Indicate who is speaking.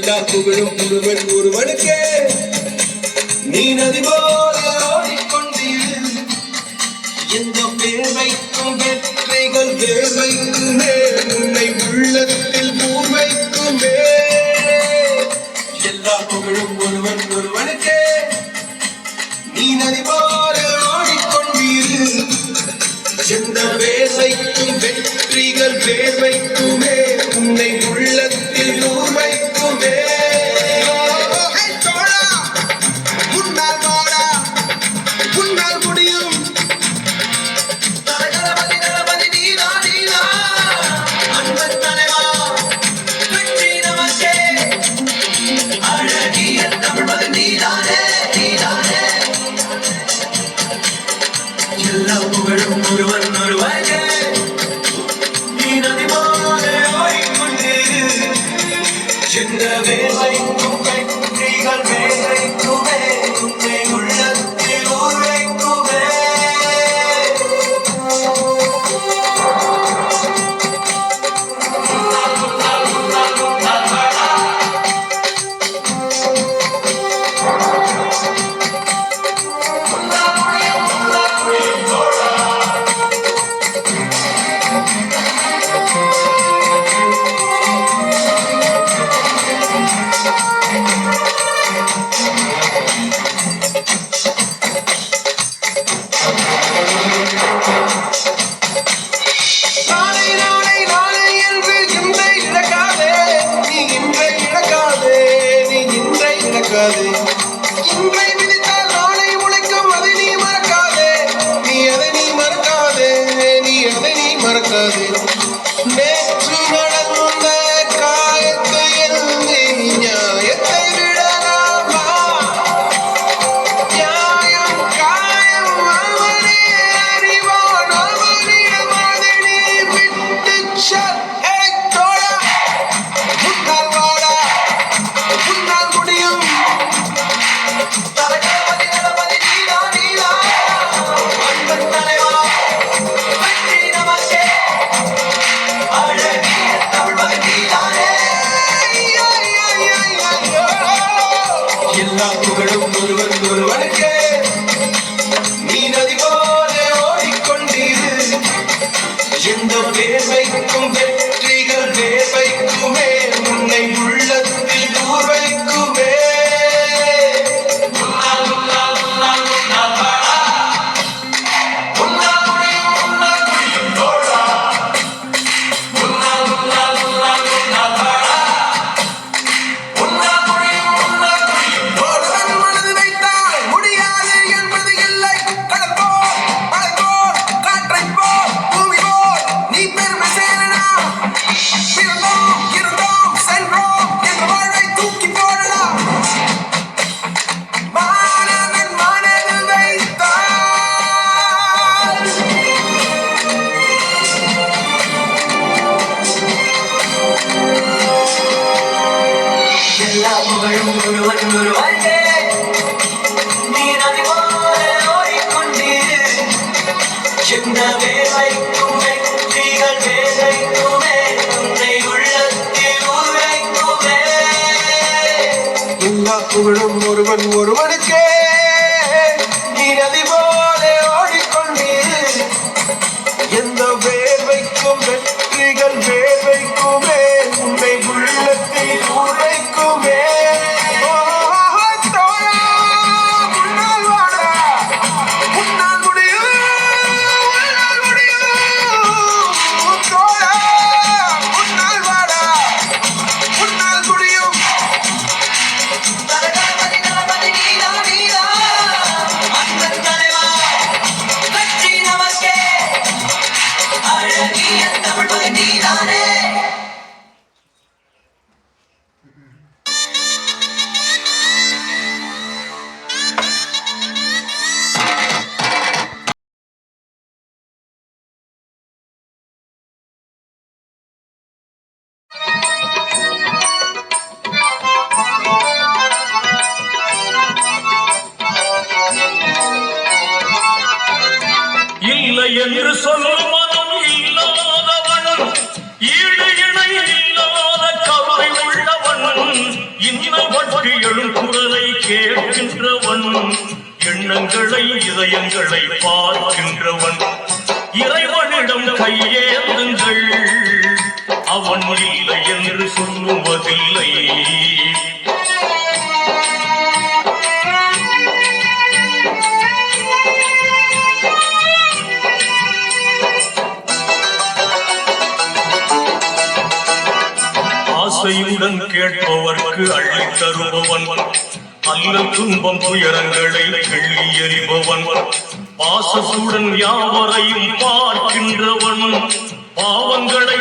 Speaker 1: எல்லா புகழும் ஒருவன் ஒருவனுக்கே. நீ நதி போல ஓடிக்கொண்டீர். எந்த வேர்வைக்கும் வெற்றிகள் வேர்வைக்குமே, உன்னை உள்ளத்தில் பூர்வைக்குமே. எல்லா புகழும் ஒருவன் ஒருவனுக்கே. நீ நதி போல ஓடிக்கொண்டீர். எந்த வேர்வைக்கும் வெற்றிகள் வேர்வைக்குமே, உன்னை உள்ளத்தில் பூர்வைக்குமே. இன்றை விதித்தால் நாளை உழைக்கும், அதை நீ மறக்காதே. நீ அதை நீ மறக்காதே, நீ அதை நீ மறக்காதே. நேற்று நடந்த காயத்தை எழுதி நியாயத்தை விடலாமா? நியாயம் காயம் அவனே அறிவான், அவனிடம் அதை நீ விட்டுச் செல். முன்னால் வாடா, முன்னால் முடியும். எல்லா புகழும் ஒருவன் ஒருவனுக்கே. நீ நதி போல ஓடிக்கொண்டீர். எந்த வேர்வைக்கும் வெற்றிகள் வேர்வைக்குமே, உன்னை உள்ளத்தில் பூர்வைக்குமே. எல்லா புகழும் ஒருவன் ஒருவனுக்கே. நீ நதி போல ஓடிக்கொண்டீர். எந்த வேர்வைக்கும் வெற்றிகள் வேர்வைக்குமே, உன்னை உள்ளத்தில் பூர்வைக்குமே.
Speaker 2: என்று சொல்லும் மனம் இல்லாதவன், ஈடு இணை இல்லாத கருணை உள்ளவன். இன்னல் பற்றி எழும் குரலை கேட்கின்றவன் எண்ணங்களை இதயங்களை பார்க்கின்றவன் இறைவனிடம் கையேந்துங்கள் அவன் இல்லை என்று சொல்லுவதில்லை. ஆசையுடன் கேட்பவர்க்கு அள்ளி தருபவன் அல்லல் துன்பம் துயரங்களை கிள்ளி எறிபவன் பாசத்துடன் யாவரையும் பார்க்கின்றவன் பாவங்களை